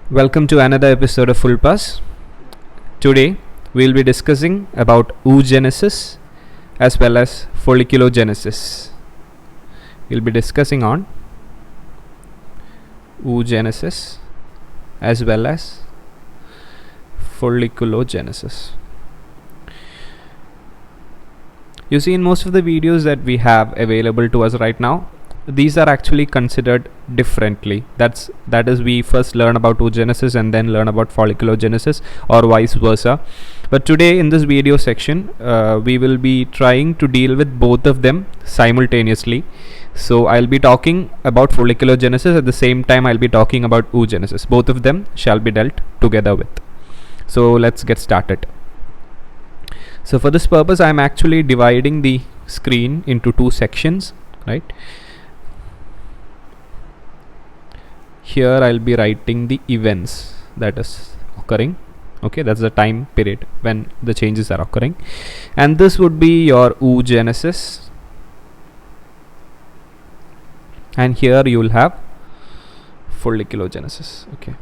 Welcome to another episode of Full Pass. Today we'll be discussing about oogenesis as well as folliculogenesis. We'll be discussing on oogenesis as well as folliculogenesis. You see, in most of the videos that we have available to us right now, these are actually considered differently. That is, we first learn about oogenesis and then learn about folliculogenesis, or vice versa. But today in this video section, we will be trying to deal with both of them simultaneously. So I'll be talking about folliculogenesis at the same time I'll be talking about oogenesis. Both of them shall be dealt together with. So let's get started. So for this purpose, I'm actually dividing the screen into two sections, right? Here I'll be writing the events that is occurring. Okay, that's the time period when the changes are occurring, and this would be your oogenesis, and here you will have folliculogenesis. Okay.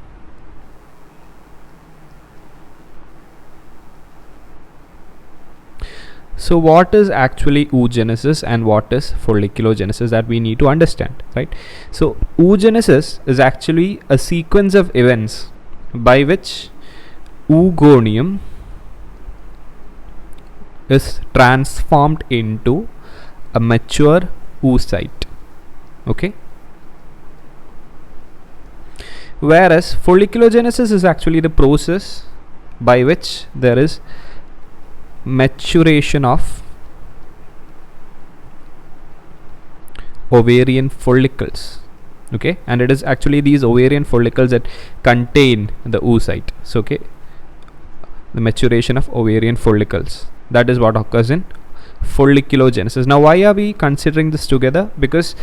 So what is actually oogenesis and what is folliculogenesis, that we need to understand, right? So oogenesis is actually a sequence of events by which oogonium is transformed into a mature oocyte. Okay. Whereas folliculogenesis is actually the process by which there is maturation of ovarian follicles. Okay, and it is actually these ovarian follicles that contain the oocyte. So okay, the maturation of ovarian follicles, that is what occurs in folliculogenesis. Now why are we considering this together? Because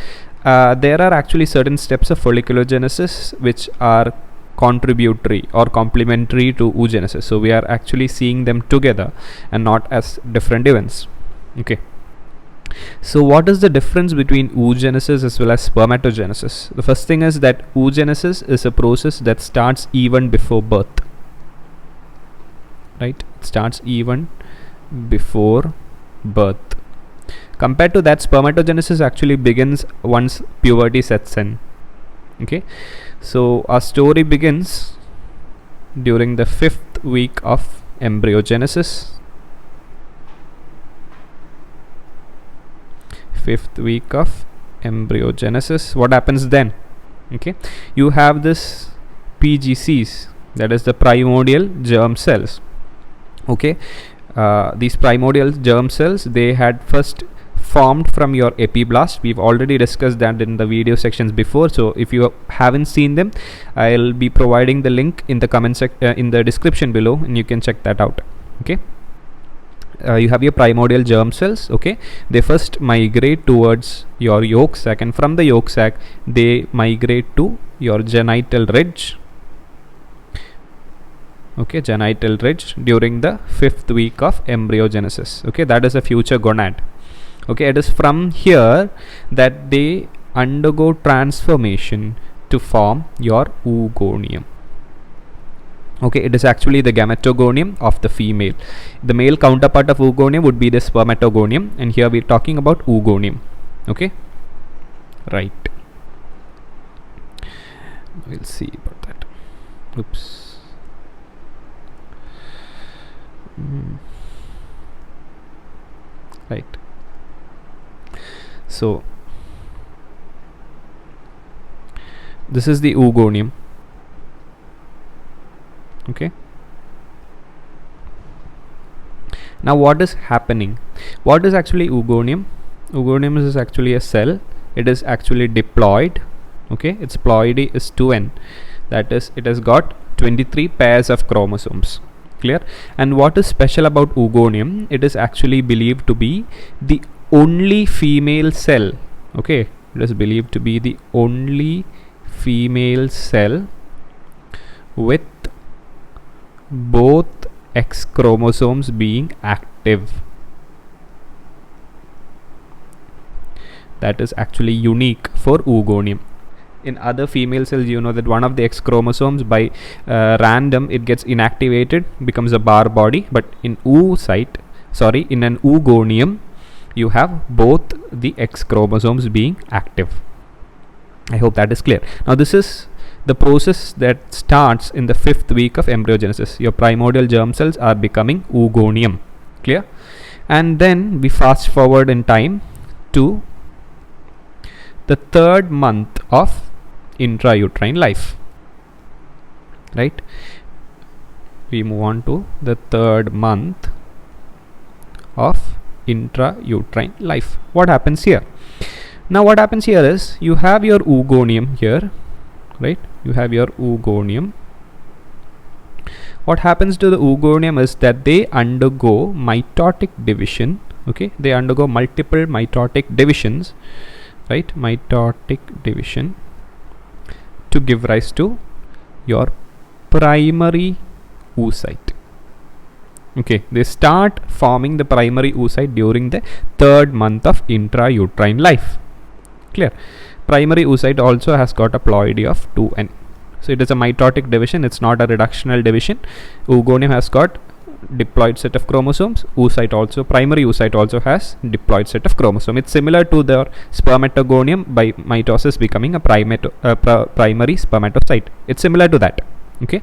there are actually certain steps of folliculogenesis which are contributory or complementary to oogenesis. So we are actually seeing them together and not as different events. Okay. So what is the difference between oogenesis as well as spermatogenesis? The first thing is that oogenesis is a process that starts even before birth. Right? It starts even before birth. Compared to that, spermatogenesis actually begins once puberty sets in. Okay, so our story begins during the 5th week of embryogenesis. 5th week of embryogenesis. What happens then? Okay, you have this PGCs, that is the primordial germ cells. Okay, these primordial germ cells, they had first formed from your epiblast. We've already discussed that in the video sections before, so if you haven't seen them, I'll be providing the link in the in the description below, and you can check that out. Okay, you have your primordial germ cells. Okay, they first migrate towards your yolk sac, and from the yolk sac they migrate to your genital ridge. Okay, genital ridge during the 5th week of embryogenesis. Okay, that is a future gonad. Okay, it is from here that they undergo transformation to form your oogonium. Okay, it is actually the gametogonium of the female. The male counterpart of oogonium would be the spermatogonium, and here we are talking about oogonium. Okay, right. We'll see about that. Oops. Right. So this is the oogonium. Okay. Now what is happening? What is actually oogonium? Oogonium is actually a cell. It is actually diploid. Okay, its ploidy is 2n. That is, it has got 23 pairs of chromosomes. Clear? And what is special about oogonium? It is actually believed to be the only female cell. Okay, it is believed to be the only female cell with both X chromosomes being active. That is actually unique for oogonium. In other female cells, you know that one of the X chromosomes by random it gets inactivated, becomes a bar body. But in in an oogonium, you have both the X chromosomes being active. I hope that is clear. Now this is the process that starts in the 5th week of embryogenesis. Your primordial germ cells are becoming oogonium. Clear? And then we fast forward in time to the 3rd month of intrauterine life. Right? We move on to the 3rd month of intrauterine life. What happens here? Now what happens here is you have your oogonium here, right? You have your oogonium. What happens to the oogonium is that they undergo mitotic division. Okay, they undergo multiple mitotic divisions, right? Mitotic division to give rise to your primary oocyte. Okay, they start forming the primary oocyte during the 3rd month of intrauterine life. Clear? Primary oocyte also has got a ploidy of 2n. So it is a mitotic division, it's not a reductional division. Oogonium has got diploid set of chromosomes. Primary oocyte also has diploid set of chromosomes. It's similar to the spermatogonium by mitosis becoming a primary spermatocyte. It's similar to that. Okay.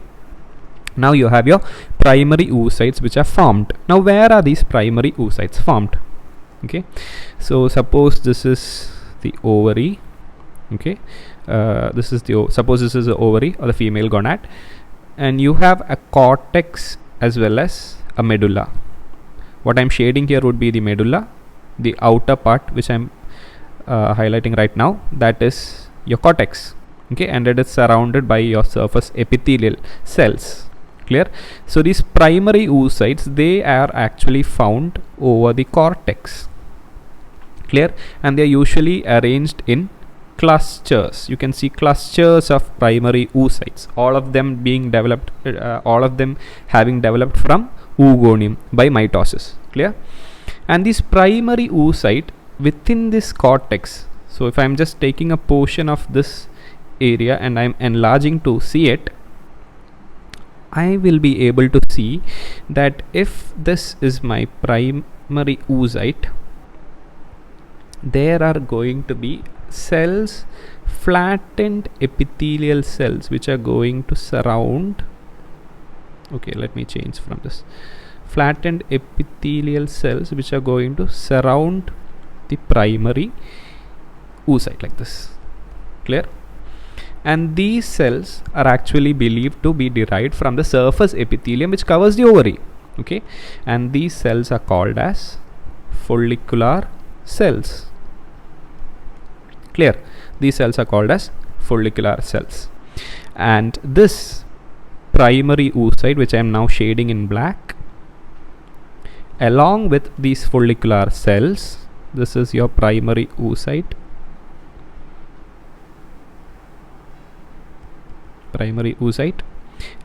Now you have your primary oocytes which are formed. Now where are these primary oocytes formed? Okay. So suppose this is the ovary. Okay. Suppose this is the ovary or the female gonad, and you have a cortex as well as a medulla. What I'm shading here would be the medulla. The outer part which I'm highlighting right now, that is your cortex. Okay, and it is surrounded by your surface epithelial cells. Clear? So these primary oocytes, they are actually found over the cortex. Clear? And they are usually arranged in clusters. You can see clusters of primary oocytes, all of them being developed, all of them having developed from oogonium by mitosis. Clear? And this primary oocyte within this cortex, so if I'm just taking a portion of this area and I'm enlarging to see it, I will be able to see that if this is my primary oocyte, there are going to be cells, flattened epithelial cells, which are going to surround. Okay, let me change from this. Flattened epithelial cells which are going to surround the primary oocyte like this. Clear? And these cells are actually believed to be derived from the surface epithelium which covers the ovary. Okay, and these cells are called as follicular cells. Clear? These cells are called as follicular cells. And this primary oocyte, which I am now shading in black, along with these follicular cells, this is your primary oocyte. Primary oocyte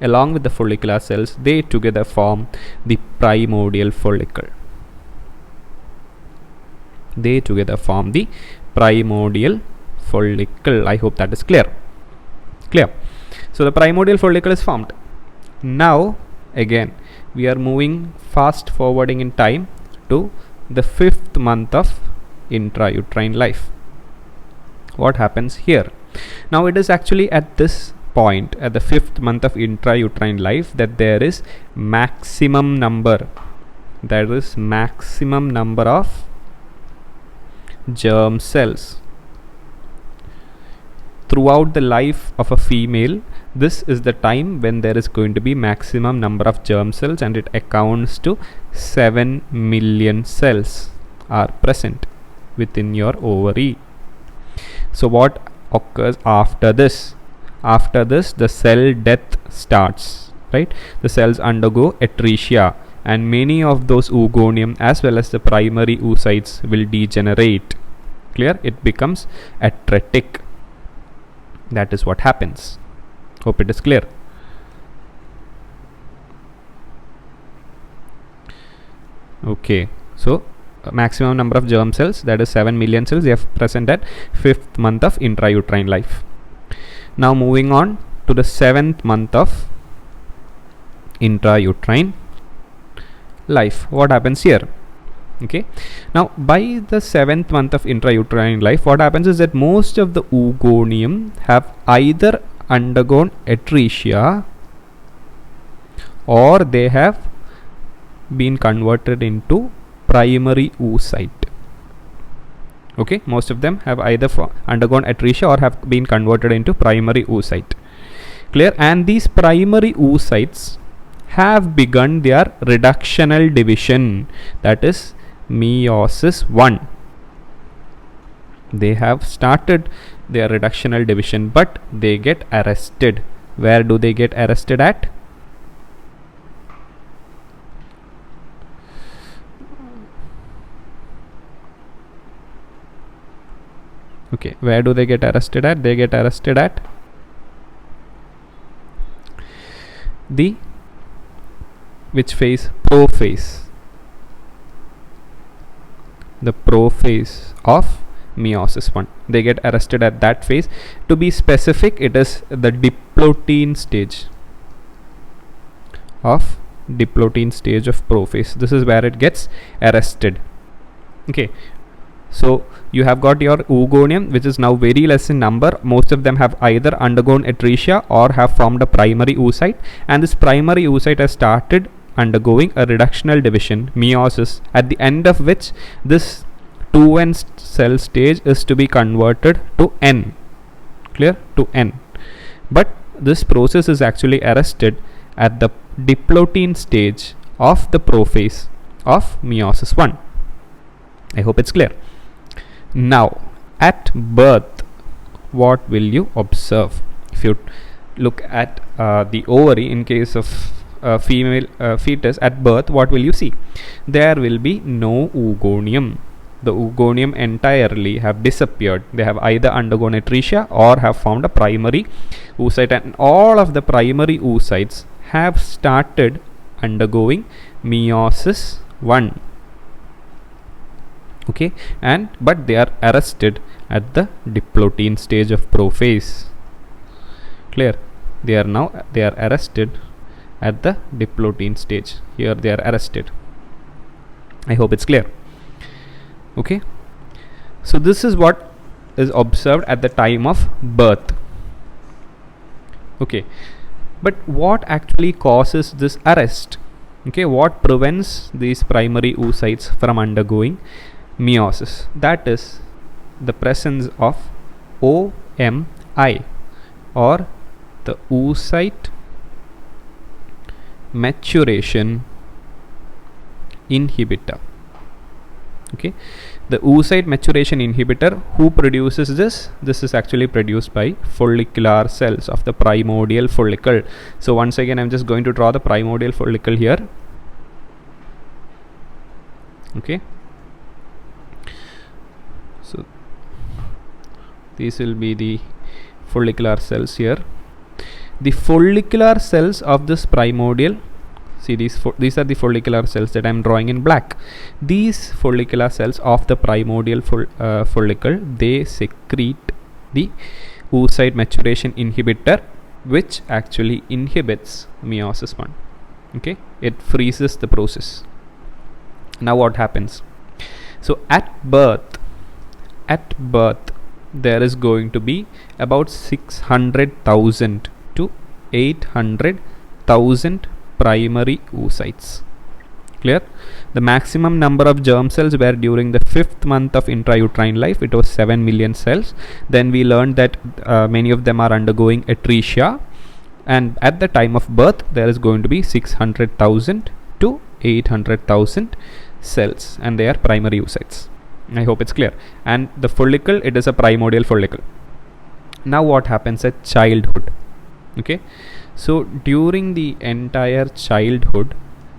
along with the follicular cells, they together form the primordial follicle. They together form the primordial follicle. I hope that is clear. Clear? So the primordial follicle is formed. Now again we are moving fast forwarding in time to the 5th month of intrauterine life. What happens here? Now it is actually at this point, at the 5th month of intrauterine life, that there is maximum number of germ cells. Throughout the life of a female, this is the time when there is going to be maximum number of germ cells, and it accounts to 7 million cells are present within your ovary. So what occurs after this? After this, the cell death starts, right? The cells undergo atresia, and many of those oogonium as well as the primary oocytes will degenerate. Clear? It becomes atretic. That is what happens. Hope it is clear. Okay, so maximum number of germ cells, that is 7 million cells, they are present at 5th month of intrauterine life. Now moving on to the 7th month of intrauterine life. What happens here? Okay, now by the 7th month of intrauterine life, what happens is that most of the oogonium have either undergone atresia or they have been converted into primary oocyte. Okay, most of them have either undergone atresia or have been converted into primary oocyte. Clear? And these primary oocytes have begun their reductional division, that is meiosis 1. They have started their reductional division, but they get arrested. Where do they get arrested at? Okay, where do they get arrested at? They get arrested at the which phase? Prophase. The prophase of meiosis 1. They get arrested at that phase. To be specific, it is the diplotin stage of prophase. This is where it gets arrested. Okay, so you have got your oogonium, which is now very less in number. Most of them have either undergone atresia or have formed a primary oocyte, and this primary oocyte has started undergoing a reductional division, meiosis, at the end of which this 2n cell stage is to be converted to n. Clear? To n. But this process is actually arrested at the diplotin stage of the prophase of meiosis 1. I hope it's clear. Now, at birth, what will you observe? If you look at the ovary, in case of female fetus at birth, what will you see? There will be no oogonium. The oogonium entirely have disappeared. They have either undergone atresia or have formed a primary oocyte, and all of the primary oocytes have started undergoing meiosis 1. Okay, but they are arrested at the diplotin stage of prophase. Clear? They are arrested at the diplotin stage. Here they are arrested. I hope it's clear. Okay, so this is what is observed at the time of birth. Okay, but what actually causes this arrest? Okay, what prevents these primary oocytes from undergoing meiosis? That is the presence of OMI, or the oocyte maturation inhibitor. Okay, the oocyte maturation inhibitor, who produces this? This is actually produced by follicular cells of the primordial follicle. So once again, I'm just going to draw the primordial follicle here. Okay, so these will be the follicular cells here. The follicular cells of this primordial, see these are the follicular cells that I am drawing in black. These follicular cells of the primordial follicle, they secrete the oocyte maturation inhibitor, which actually inhibits meiosis 1. Okay, it freezes the process. Now what happens? So at birth, there is going to be about 600,000 to 800,000 primary oocytes. Clear? The maximum number of germ cells were during the 5th month of intrauterine life. It was 7 million cells. Then we learned that many of them are undergoing atresia, and at the time of birth there is going to be 600,000 to 800,000 cells, and they are primary oocytes. I hope it's clear. And the follicle, it is a primordial follicle. Now what happens at childhood? Okay, so during the entire childhood,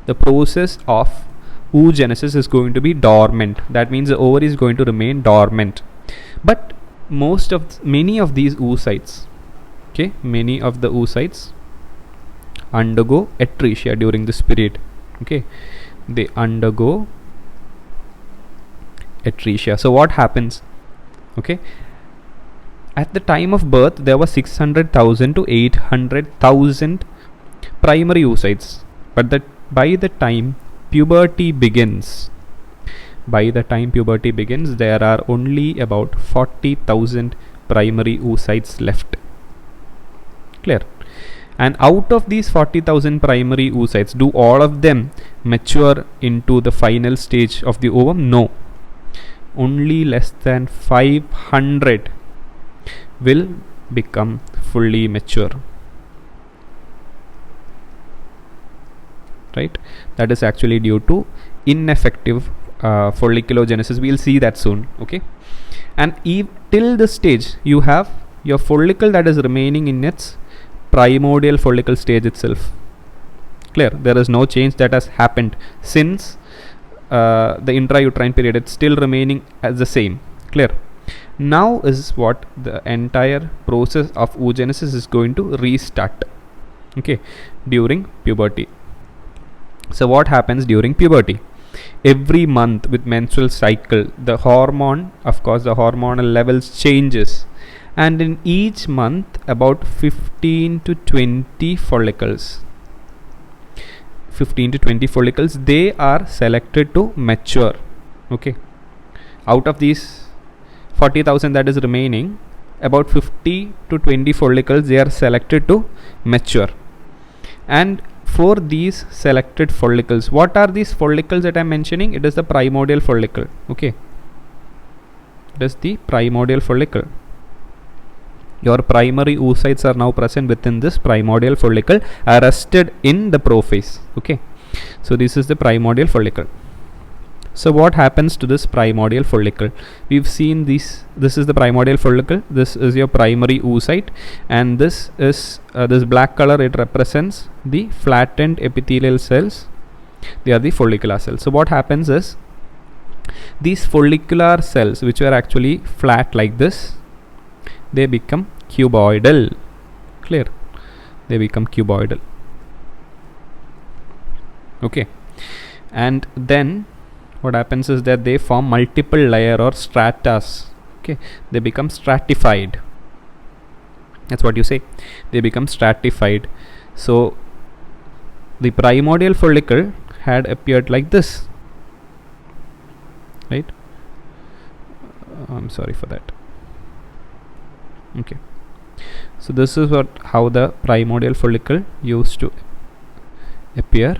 the process of oogenesis is going to be dormant. That means the ovary is going to remain dormant. But many of these oocytes, okay, many of the oocytes undergo atresia during this period. Okay, they undergo atresia. So what happens? Okay, At the time of birth, there were 600,000 to 800,000 primary oocytes, but by the time puberty begins, there are only about 40,000 primary oocytes left. Clear? And out of these 40,000 primary oocytes, do all of them mature into the final stage of the ovum? No. Only less than 500 will become fully mature. Right? That is actually due to ineffective folliculogenesis. We'll see that soon. Okay? And till this stage, you have your follicle that is remaining in its primordial follicle stage itself. Clear? There is no change that has happened since the intrauterine period. It's still remaining as the same. Clear? Now is what the entire process of oogenesis is going to restart. Okay, during puberty. So what happens during puberty? Every month with menstrual cycle, the hormone, of course, the hormonal levels changes, and in each month about 15 to 20 follicles, they are selected to mature. Okay, out of these 40,000 that is remaining, about 50 to 20 follicles, they are selected to mature. And for these selected follicles, what are these follicles that I am mentioning? It is the primordial follicle. Okay, it is the primordial follicle. Your primary oocytes are now present within this primordial follicle, arrested in the prophase. Okay, so this is the primordial follicle. So what happens to this primordial follicle? We've seen this is the primordial follicle, this is your primary oocyte, and this is this black color, it represents the flattened epithelial cells. They are the follicular cells. So what happens is, these follicular cells, which were actually flat like this, they become cuboidal. Clear? They become cuboidal. Okay, and then what happens is that they form multiple layer or stratas. Okay, they become stratified. That's what you say. They become stratified. So the primordial follicle had appeared like this, right? I'm sorry for that. Okay, so this is how the primordial follicle used to appear.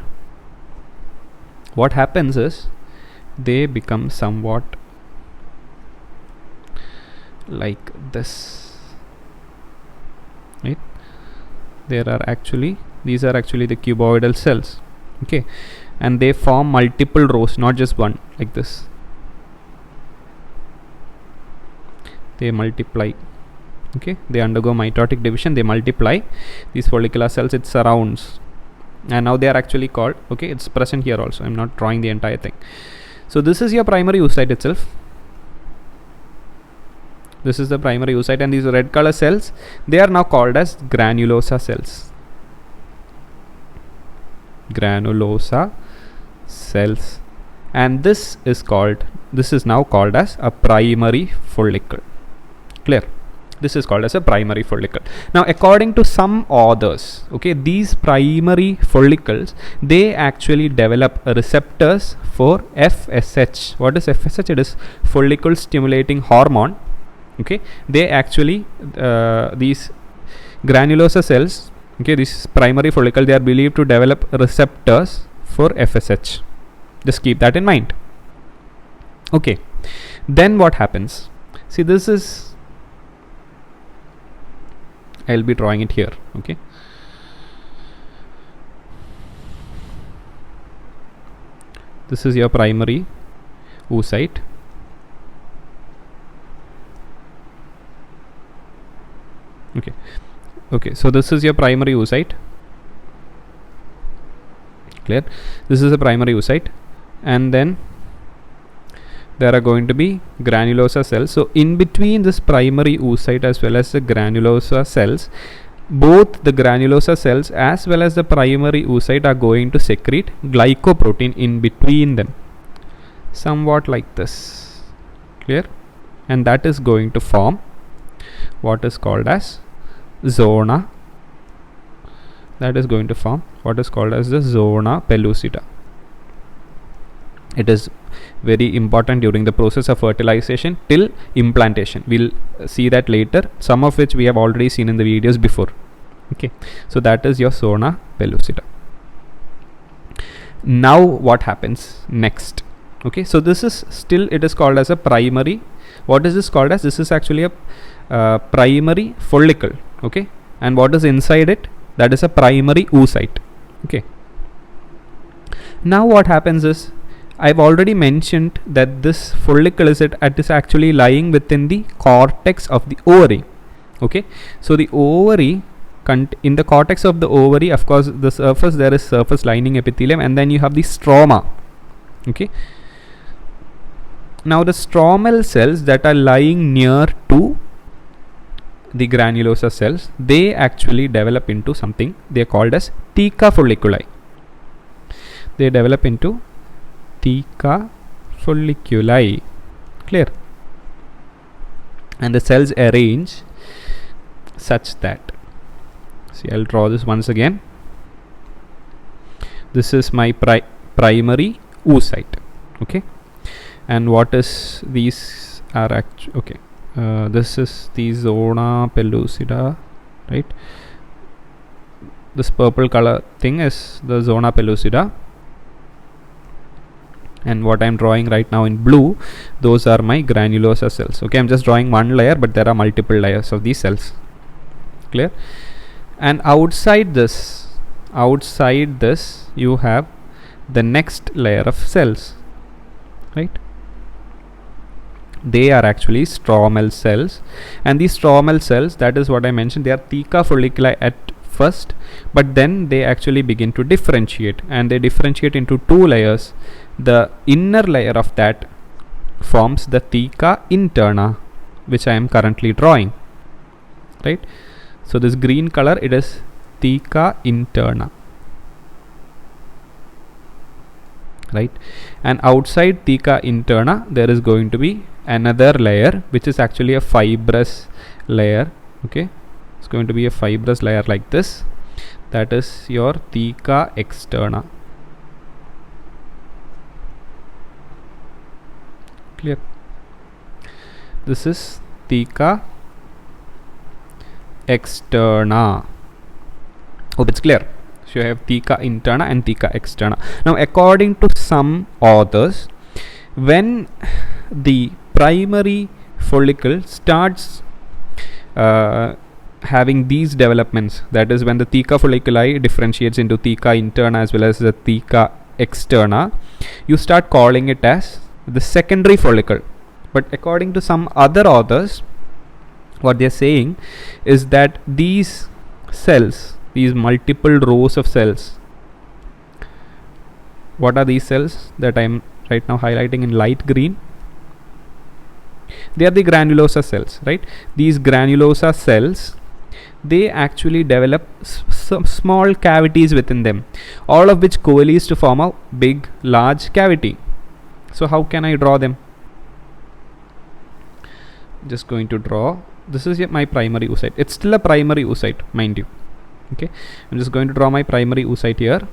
What happens is, they become somewhat like this, right? These are actually the cuboidal cells. Okay, and they form multiple rows, not just one, like this. They multiply. Okay, they undergo mitotic division, they multiply. These follicular cells, it surrounds, and now they are actually called, okay, it's present here also, I'm not drawing the entire thing. So this is your primary oocyte itself. This is the primary oocyte, and these red color cells, they are now called as granulosa cells. Granulosa cells, and this is now called as a primary follicle. Clear? This is called as a primary follicle. Now, according to some authors, okay, these primary follicles, they actually develop receptors for FSH. What is FSH? It is follicle stimulating hormone. Okay, they actually these granulosa cells, okay, this primary follicle, they are believed to develop receptors for FSH. Just keep that in mind. Okay, then what happens? See, this is, I'll be drawing it here. Okay, this is your primary oocyte. Okay, so this is your primary oocyte. Clear? This is a primary oocyte, and then there are going to be granulosa cells. So in between this primary oocyte as well as the granulosa cells, both the granulosa cells as well as the primary oocyte are going to secrete glycoprotein in between them, somewhat like this. Clear? And that is going to form what is called as zona. That is going to form what is called as the zona pellucida. It is very important during the process of fertilization till implantation. We'll see that later, some of which we have already seen in the videos before. Okay, so that is your zona pellucida. Now what happens next? Okay, so this is still, it is called as a primary. What is this called as? This is actually a primary follicle. Okay, and what is inside it? That is a primary oocyte. Okay, now what happens is, I've already mentioned that this follicle is actually lying within the cortex of the ovary. Okay, so the ovary, in the cortex of the ovary, of course, the surface, there is surface lining epithelium, and then you have the stroma. Okay, now the stromal cells that are lying near to the granulosa cells, they actually develop into something they are called as theca folliculi. They develop into theca folliculi. Clear? And the cells arrange such that, see, I'll draw this once again. This is my primary oocyte. Okay, and what is these are actually, okay, this is the zona pellucida, right? This purple color thing is the zona pellucida, and what I'm drawing right now in blue, those are my granulosa cells. Okay, I'm just drawing one layer, but there are multiple layers of these cells. Clear? And outside this you have the next layer of cells, right? They are actually stromal cells, and these stromal cells, that is what I mentioned, they are theca folliculi at first, but then they actually begin to differentiate, and they differentiate into two layers. The inner layer of that forms the theca interna, which I am currently drawing, right? So this green color, it is theca interna, right? And outside theca interna, there is going to be another layer, which is actually a fibrous layer. Okay, it's going to be a fibrous layer like this. That is your theca externa. Clear? This is theca externa. Hope it's clear. So you have theca interna and theca externa. Now, according to some authors, when the primary follicle starts having these developments, that is when the theca folliculi differentiates into theca interna as well as the theca externa, you start calling it as the secondary follicle. But according to some other authors, what they are saying is that these cells, these multiple rows of cells, what are these cells that I am right now highlighting in light green? They are the granulosa cells, right? These granulosa cells, they actually develop some small cavities within them, all of which coalesce to form a big, large cavity. So how can I draw them? Just going to draw, this is my primary oocyte. It's still a primary oocyte, mind you. Okay, I'm just going to draw my primary oocyte here.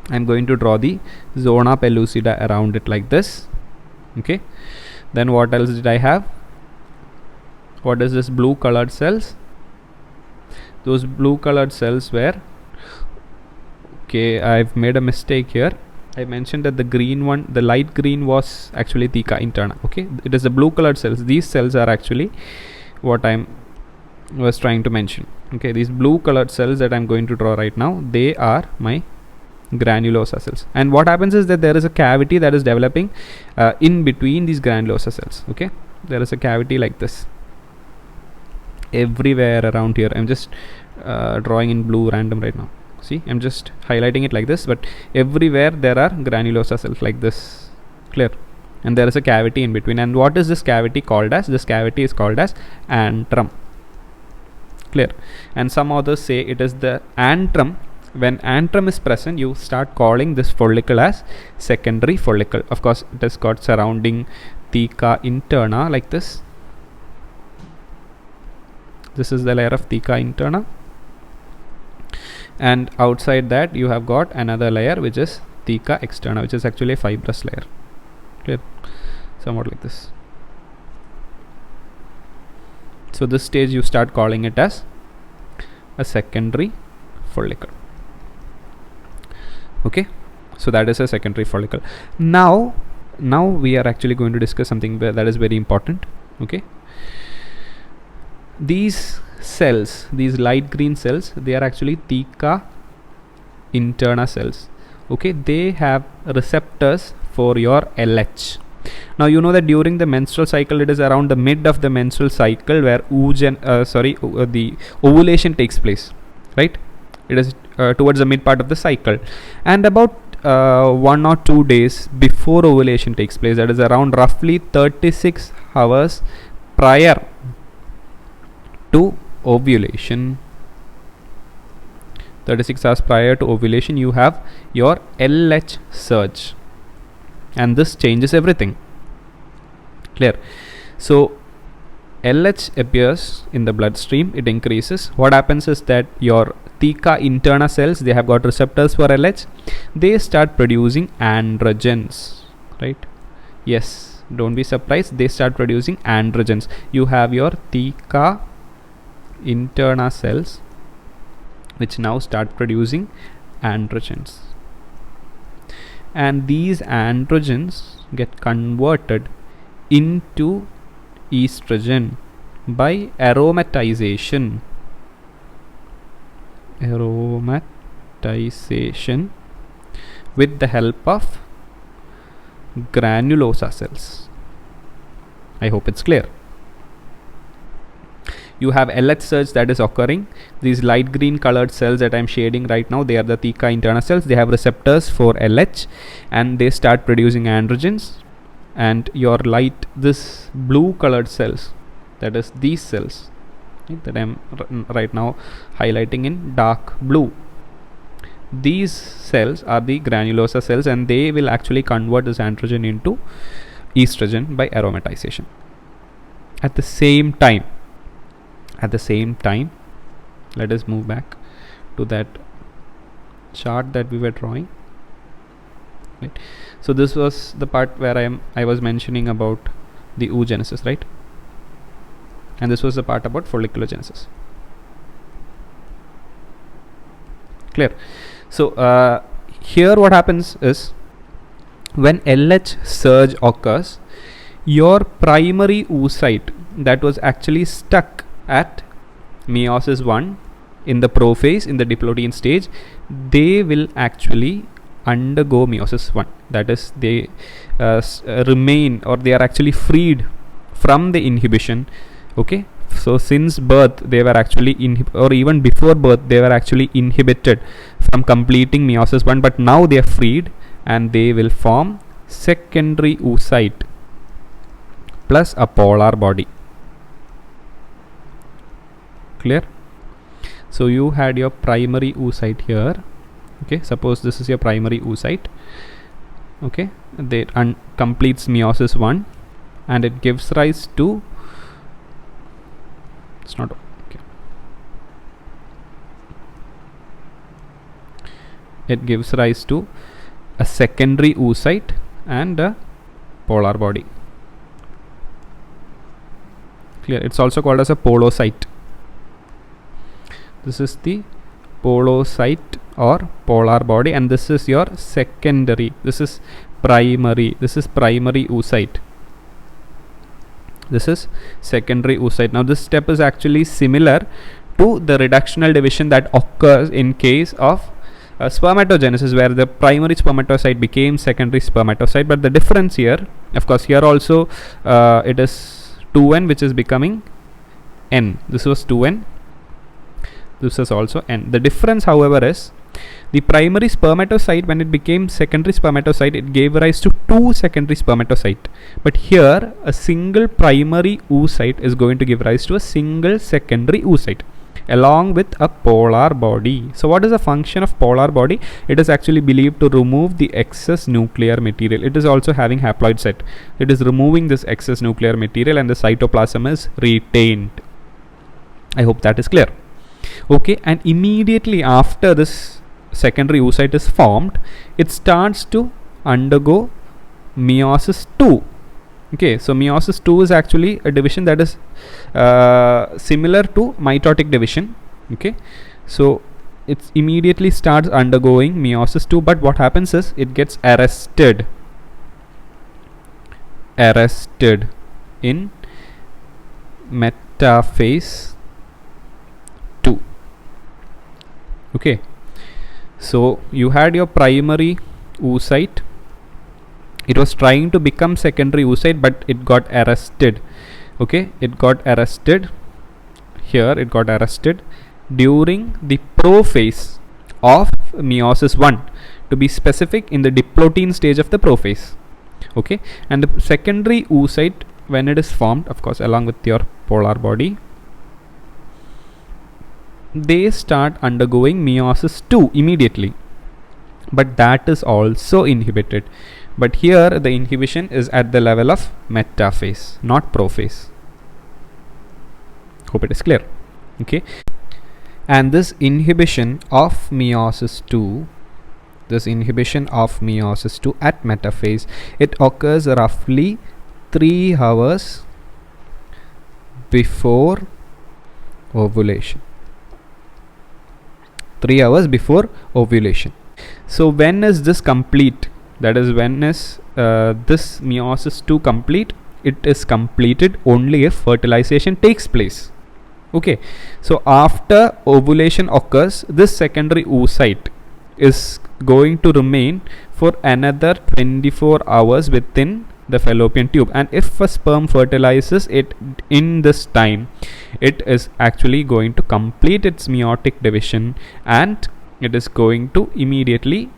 I'm going to draw the zona pellucida around it like this. Okay, then what else did I have? What is this blue colored cells? Those blue colored cells were, okay, I've made a mistake here. I mentioned that the green one, the light green, was actually theca interna. Okay, it is the blue colored cells. These cells are actually what I was trying to mention. Okay, these blue colored cells that I'm going to draw right now, they are my granulosa cells. And what happens is that there is a cavity that is developing in between these granulosa cells. Okay, there is a cavity like this everywhere around here. I'm just drawing in blue random right now. See, I'm just highlighting it like this, but everywhere there are granulosa cells like this. Clear? And there is a cavity in between. And what is this cavity called as? This cavity is called as antrum. Clear? And some authors say it is the antrum. When antrum is present, you start calling this follicle as secondary follicle. Of course, it is got surrounding theca interna like this. This is the layer of theca interna, and outside that you have got another layer which is theca externa, which is actually a fibrous layer. Clear? Somewhat like this. So this stage you start calling it as a secondary follicle. Okay, so that is a secondary follicle. Now we are actually going to discuss something that is very important. Okay, these cells, these light green cells, they are actually theca interna cells. Okay, they have receptors for your LH. Now you know that during the menstrual cycle, it is around the mid of the menstrual cycle where the ovulation takes place, right? It is towards the mid part of the cycle, and about 1 or 2 days before ovulation takes place, that is around roughly 36 hours prior to ovulation. 36 hours prior to ovulation, you have your LH surge, and this changes everything. Clear? So LH appears in the bloodstream, it increases. What happens is that your theca interna cells, they have got receptors for LH, they start producing androgens, right? Yes, don't be surprised, they start producing androgens. You have your theca interna cells which now start producing androgens, and these androgens get converted into estrogen by aromatization with the help of granulosa cells. I hope it's clear. You have LH surge that is occurring. These light green colored cells that I'm shading right now, they are the theca interna cells. They have receptors for LH and they start producing androgens. And your this blue colored cells, that is these cells, right, that I'm right now highlighting in dark blue, these cells are the granulosa cells, and they will actually convert this androgen into estrogen by aromatization. At the same time, let us move back to that chart that we were drawing, right? So this was the part where I was mentioning about the oogenesis, right? And this was the part about folliculogenesis. Clear? So here what happens is, when LH surge occurs, your primary oocyte that was actually stuck at meiosis 1 in the prophase, in the diploidine stage, they will actually undergo meiosis 1. That is, they remain, or they are actually freed from the inhibition. Okay, so since birth they were actually or even before birth they were actually inhibited from completing meiosis 1, but now they are freed and they will form secondary oocyte plus a polar body. Clear? So you had your primary oocyte here. Okay, suppose this is your primary oocyte. Okay, they completes meiosis 1 and it gives rise to, it's not okay, it gives rise to a secondary oocyte and a polar body. Clear? It's also called as a polocyte. This is the polocyte or polar body, and this is your secondary. This is primary. This is primary oocyte. This is secondary oocyte. Now this step is actually similar to the reductional division that occurs in case of spermatogenesis, where the primary spermatocyte became secondary spermatocyte. But the difference here, of course, here also it is 2n, which is becoming n. This was 2n. This is also n. The difference, however, is the primary spermatocyte, when it became secondary spermatocyte, it gave rise to 2 secondary spermatocyte. But here, a single primary oocyte is going to give rise to a single secondary oocyte along with a polar body. So what is the function of polar body? It is actually believed to remove the excess nuclear material. It is also having haploid set. It is removing this excess nuclear material and the cytoplasm is retained. I hope that is clear. Okay, and immediately after this secondary oocyte is formed, it starts to undergo meiosis 2. Okay, so meiosis 2 is actually a division that is similar to mitotic division. Okay, so it immediately starts undergoing meiosis 2, but what happens is it gets arrested in metaphase 2. Okay, so you had your primary oocyte, it was trying to become secondary oocyte, but it got arrested. Okay, it got arrested here, it got arrested during the prophase of meiosis 1, to be specific, in the diplotin stage of the prophase. Okay, and the secondary oocyte, when it is formed, of course along with your polar body, they start undergoing meiosis 2 immediately, but that is also inhibited. But here the inhibition is at the level of metaphase, not prophase. Hope it is clear. Okay, and this inhibition of meiosis 2, at metaphase, it occurs roughly 3 hours before ovulation. 3 hours before ovulation. So when is this complete? That is, when is this meiosis 2 complete? It is completed only if fertilization takes place. Okay, so after ovulation occurs, this secondary oocyte is going to remain for another 24 hours within the fallopian tube, and if a sperm fertilizes it in this time, it is actually going to complete its meiotic division, and it is going to immediately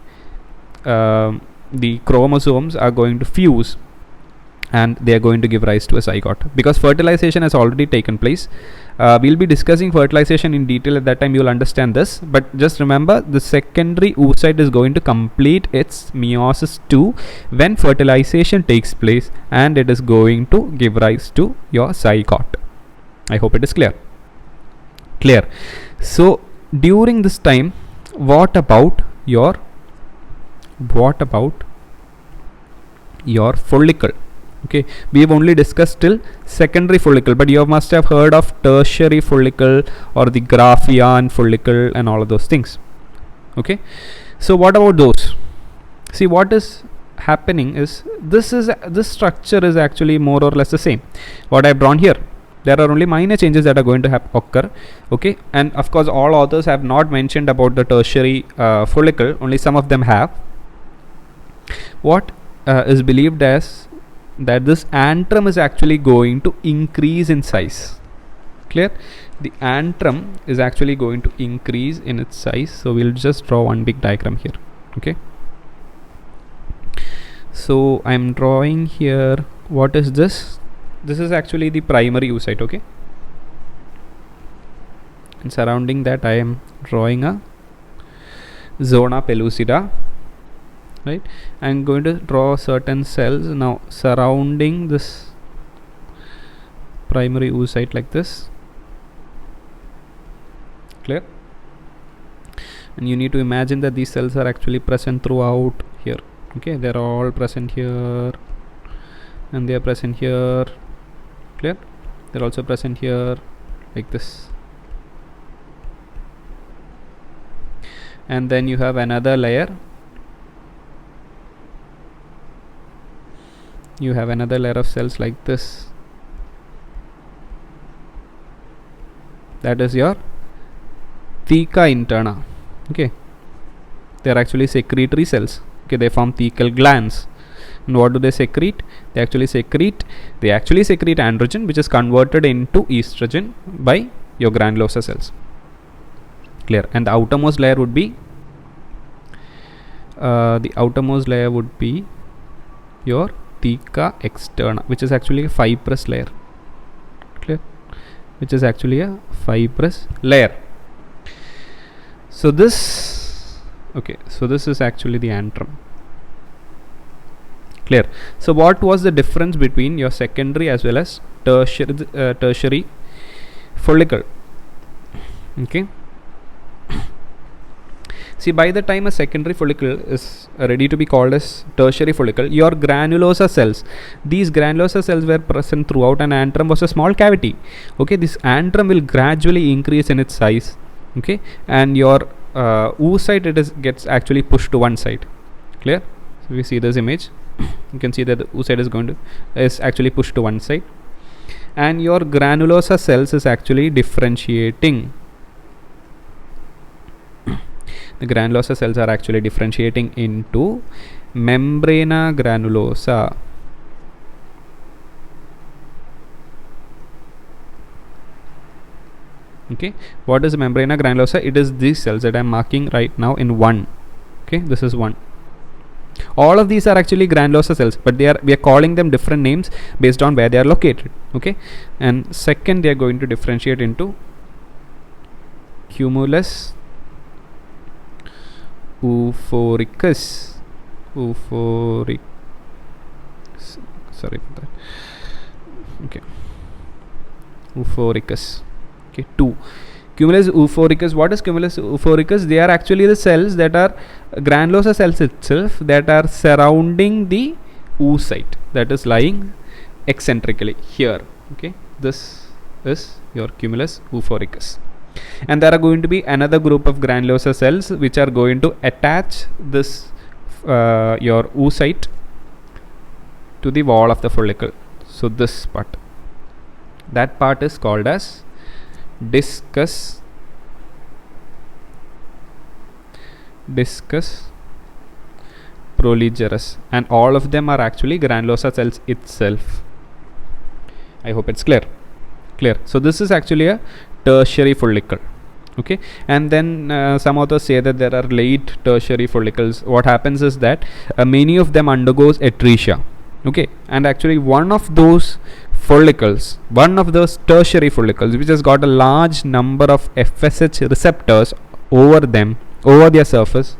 the chromosomes are going to fuse, and they are going to give rise to a zygote, because fertilization has already taken place. We'll be discussing fertilization in detail at that time, you'll understand this, but just remember, the secondary oocyte is going to complete its meiosis 2 when fertilization takes place, and it is going to give rise to your zygote. I hope it is clear. So during this time, what about your follicle? Okay, we have only discussed till secondary follicle, but you must have heard of tertiary follicle or the Graafian follicle and all of those things. Okay, so what about those? See, what is happening is this structure is actually more or less the same what I have drawn here. There are only minor changes that are going to occur. Okay, and of course all authors have not mentioned about the tertiary follicle, only some of them have. What is believed as that this antrum is actually going to increase in size. Clear? The antrum is actually going to increase in its size. So we'll just draw one big diagram here. Okay, so I'm drawing here, what is this? This is actually the primary oocyte. Okay, and surrounding that I am drawing a zona pellucida. Right, I'm going to draw certain cells now surrounding this primary oocyte like this. Clear? And you need to imagine that these cells are actually present throughout here. Okay, they're all present here, and they are present here. Clear? They're also present here like this. And then you have another layer. You have another layer of cells like this. That is your theca interna. Okay, they are actually secretory cells. Okay, they form thecal glands. And what do they secrete? They actually secrete androgen, which is converted into estrogen by your granulosa cells. Clear? And the outermost layer would be your theca externa, which is actually a fibrous layer. Clear? Which is actually a fibrous layer. So this is actually the antrum. Clear? So what was the difference between your secondary as well as tertiary follicle? Okay. See, by the time a secondary follicle is ready to be called as tertiary follicle, your granulosa cells, these granulosa cells were present throughout, and antrum was a small cavity. Okay, this antrum will gradually increase in its size. Okay, and your oocyte gets actually pushed to one side. Clear? So we see this image. You can see that the oocyte is actually pushed to one side, and your granulosa cells is actually differentiating. The granulosa cells are actually differentiating into membrana granulosa. Okay, what is membrana granulosa? It is these cells that I am marking right now in 1. Okay, this is 1. All of these are actually granulosa cells, but we are calling them different names based on where they are located. Okay, and second, they are going to differentiate into cumulus oophoricus. Sorry for that. Okay, oophoricus. Okay, 2. Cumulus oophoricus. What is cumulus oophoricus? They are actually the cells that are granulosa cells itself that are surrounding the oocyte that is lying eccentrically here. Okay, this is your cumulus oophoricus. And there are going to be another group of granulosa cells which are going to attach this your oocyte to the wall of the follicle. So this part, that part is called as discus proligerus, and all of them are actually granulosa cells itself. I hope it's clear. So this is actually a tertiary follicle. Okay, and then some authors say that there are late tertiary follicles. What happens is that many of them undergoes atresia. Okay, and actually one of those tertiary follicles which has got a large number of FSH receptors over their surface,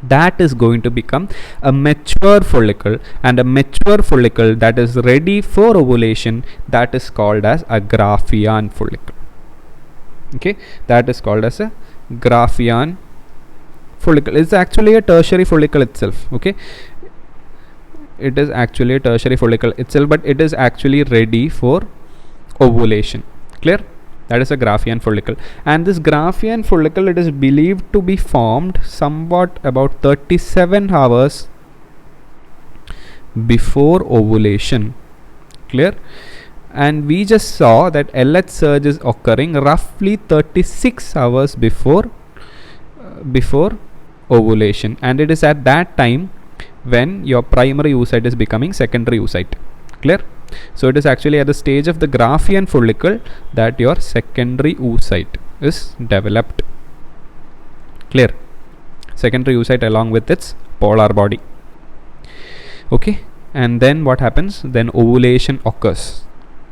that is going to become a mature follicle, and a mature follicle that is ready for ovulation, that is called as a Graafian follicle. Okay, that is called as a Graafian follicle. It's actually a tertiary follicle itself. Okay, it is actually a tertiary follicle itself, but it is actually ready for ovulation. Clear? That is a Graafian follicle, and this Graafian follicle, it is believed to be formed somewhat about 37 hours before ovulation. Clear? And we just saw that LH surge is occurring roughly 36 hours before ovulation, and it is at that time when your primary oocyte is becoming secondary oocyte. Clear? So it is actually at the stage of the Graafian follicle that your secondary oocyte is developed. Clear? Secondary oocyte along with its polar body. Okay, and then what happens? Then ovulation occurs.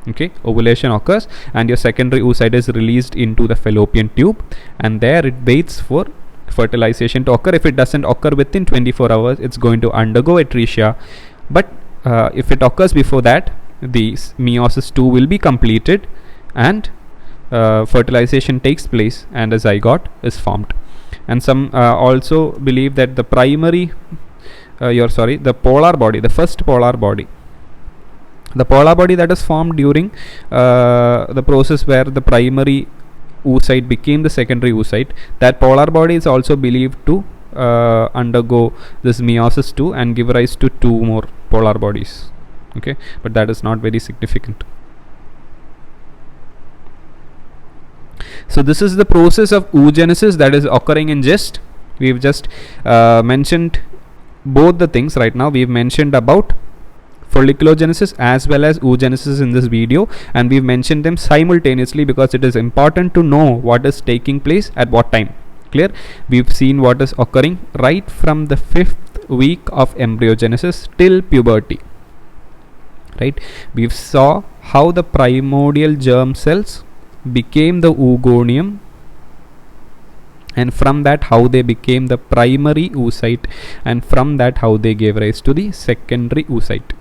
Okay, ovulation occurs, and your secondary oocyte is released into the fallopian tube, and there it waits for fertilization to occur. If it doesn't occur within 24 hours, it's going to undergo atresia, but if it occurs before that, the meiosis 2 will be completed, and fertilization takes place, and a zygote is formed. And some also believe that the primary the polar body, the first polar body, the polar body that is formed during the process where the primary oocyte became the secondary oocyte, that polar body is also believed to undergo this meiosis 2 and give rise to 2 more polar bodies. Okay, but that is not very significant. So this is the process of oogenesis that is occurring in GIST. We've just mentioned both the things right now. We've mentioned about folliculogenesis as well as oogenesis in this video, and we've mentioned them simultaneously because it is important to know what is taking place at what time. Clear? We've seen what is occurring right from the 5th week of embryogenesis till puberty. Right? We saw how the primordial germ cells became the oogonium, and from that how they became the primary oocyte, and from that how they gave rise to the secondary oocyte.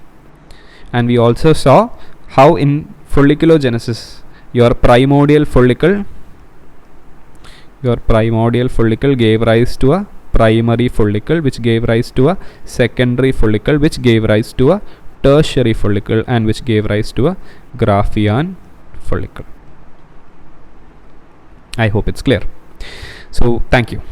And we also saw how in folliculogenesis your primordial follicle your primordial follicle gave rise to a primary follicle, which gave rise to a secondary follicle, which gave rise to a tertiary follicle, and which gave rise to a Graafian follicle. I hope it's clear. So thank you.